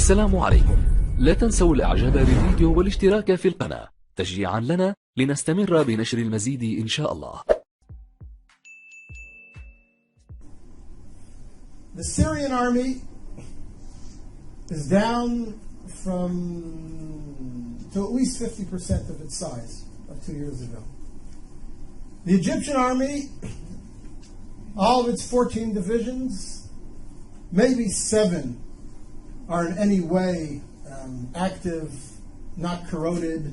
السلام عليكم. لا تنسوا الإعجاب بالفيديو والاشتراك في القناة تشجيعا لنا لنستمر بنشر المزيد إن شاء الله. The Syrian army is down to at least 50% of its size of 2 years ago. The Egyptian army, all of its 14 divisions, maybe 7 are in any way active, not corroded,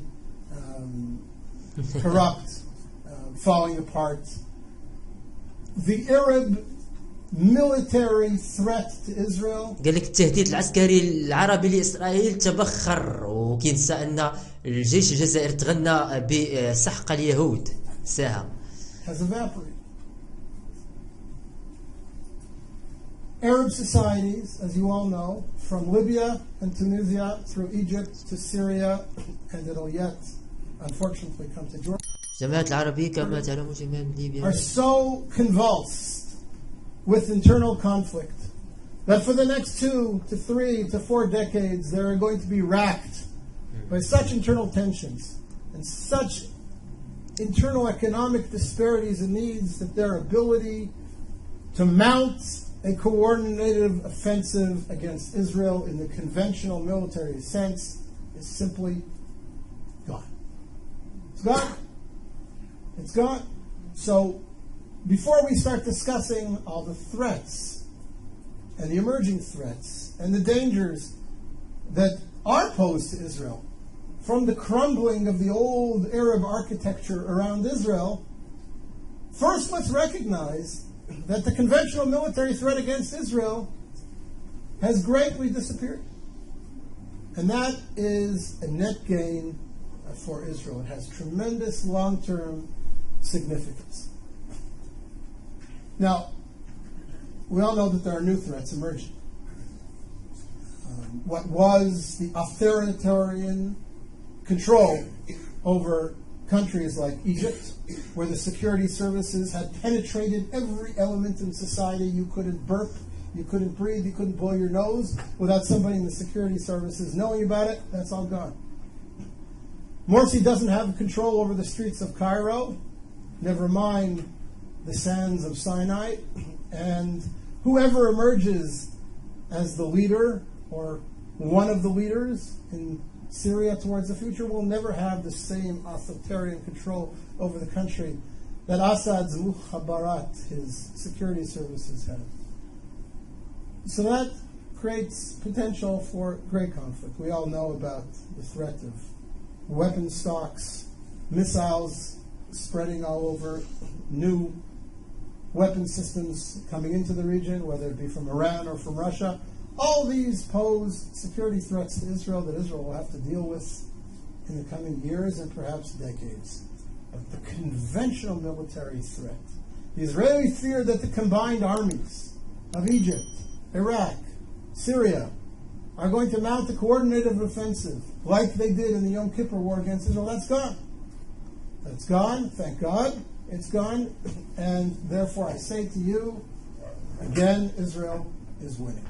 corrupt, falling apart. The Arab military threat to Israel. قال لك التهديد العسكري العربي لإسرائيل تبخر، وكينسى أن الجيش الجزائر تغنى بسحق اليهود ساعة. Has evaporated. Arab societies, as you all know, from Libya and Tunisia through Egypt to Syria, and it'll yet, unfortunately, come to Jordan, الجماعات العربية كما تعلمون جميعا ليبيا are so convulsed with internal conflict that for the next 2 to 3 to 4 decades they are going to be racked by such internal tensions and such internal economic disparities and needs that their ability to mount a coordinated offensive against Israel in the conventional military sense is simply gone. It's gone. It's gone. So before we start discussing all the threats and the emerging threats and the dangers that are posed to Israel from the crumbling of the old Arab architecture around Israel, first let's recognize that the conventional military threat against Israel has greatly disappeared. And that is a net gain for Israel. It has tremendous long-term significance. Now, we all know that there are new threats emerging. What was the authoritarian control over countries like Egypt, where the security services had penetrated every element in society. You couldn't burp, you couldn't breathe, you couldn't blow your nose without somebody in the security services knowing about it. That's all gone. Morsi doesn't have control over the streets of Cairo, never mind the sands of Sinai, and whoever emerges as the leader or one of the leaders in Syria towards the future will never have the same authoritarian control over the country that Assad's mukhabarat, his security services, have. So that creates potential for great conflict. We all know about the threat of weapon stocks, missiles spreading all over, new weapon systems coming into the region, whether it be from Iran or from Russia. All these pose security threats to Israel that Israel will have to deal with in the coming years and perhaps decades. But the conventional military threat, the Israeli fear that the combined armies of Egypt, Iraq, Syria are going to mount a coordinated offensive like they did in the Yom Kippur War against Israel, that's gone. That's gone, thank God, it's gone. And therefore I say to you, again, Israel is winning.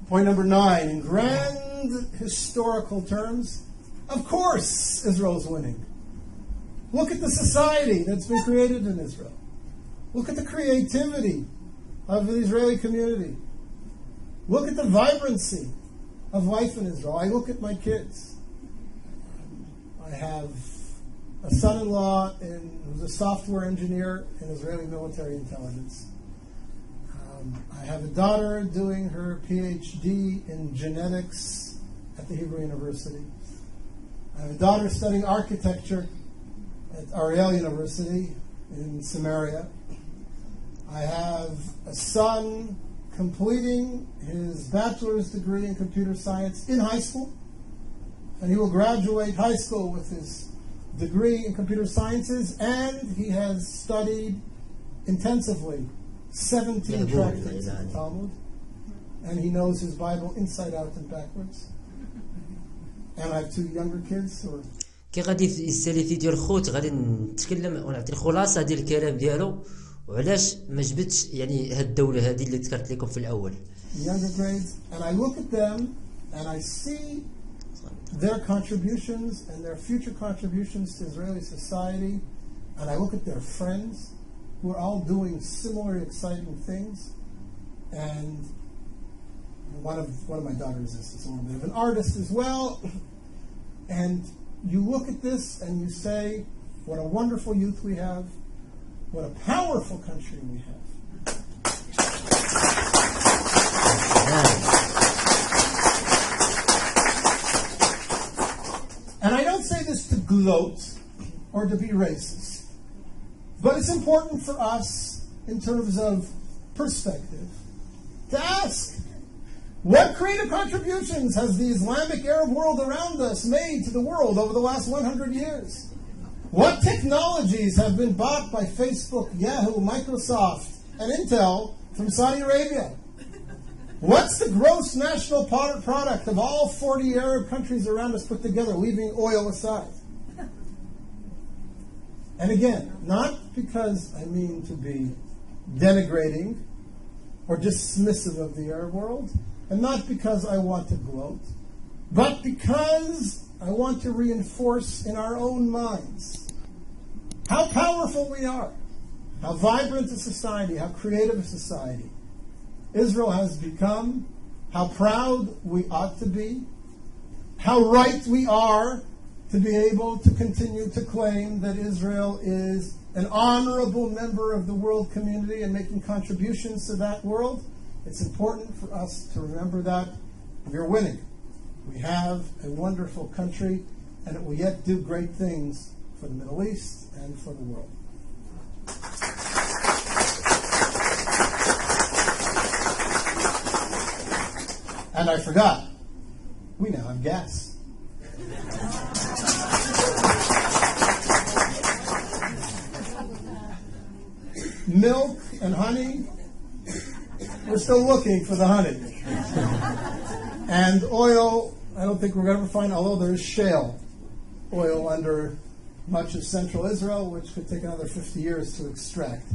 Point number 9, in grand historical terms, of course Israel is winning. Look at the society that's been created in Israel. Look at the creativity of the Israeli community. Look at the vibrancy of life in Israel. I look at my kids. I have a son-in-law who's a software engineer in Israeli military intelligence. I have a daughter doing her PhD in genetics at the Hebrew University. I have a daughter studying architecture at Ariel University in Samaria. I have a son completing his bachelor's degree in computer science in high school, and he will graduate high school with his degree in computer sciences, and he has studied intensively 17 tractates of the Talmud, and he knows his Bible inside out and backwards. and I have 2 younger kids who are كي غادي يسالي ديال الخوت غادي نتكلم ونعطي الخلاصه ديال الكلام ديالو وعلاش ما جبتش يعني هاد الدوله هذه اللي ذكرت لكم في الاول. younger grades, and I look at them and I see their contributions and their future contributions to Israeli society, and I look at their friends who are all doing similar exciting things, and one of my daughters is a little bit of an artist as well, and you look at this and you say, what a wonderful youth we have, what a powerful country we have. And I don't say this to gloat or to be racist, but it's important for us in terms of perspective to ask, what creative contributions has the Islamic Arab world around us made to the world over the last 100 years? What technologies have been bought by Facebook, Yahoo, Microsoft, and Intel from Saudi Arabia? What's the gross national product of all 40 Arab countries around us put together, leaving oil aside? And again, not because I mean to be denigrating or dismissive of the Arab world, and not because I want to gloat, but because I want to reinforce in our own minds how powerful we are, how vibrant a society, how creative a society Israel has become, how proud we ought to be, how right we are to be able to continue to claim that Israel is an honorable member of the world community and making contributions to that world. It's important for us to remember that we're winning. We have a wonderful country, and it will yet do great things for the Middle East and for the world. And I forgot, we now have gas. Milk and honey, we're still looking for the honey. And oil, I don't think we're going to ever find, although there is shale oil under much of central Israel, which could take another 50 years to extract.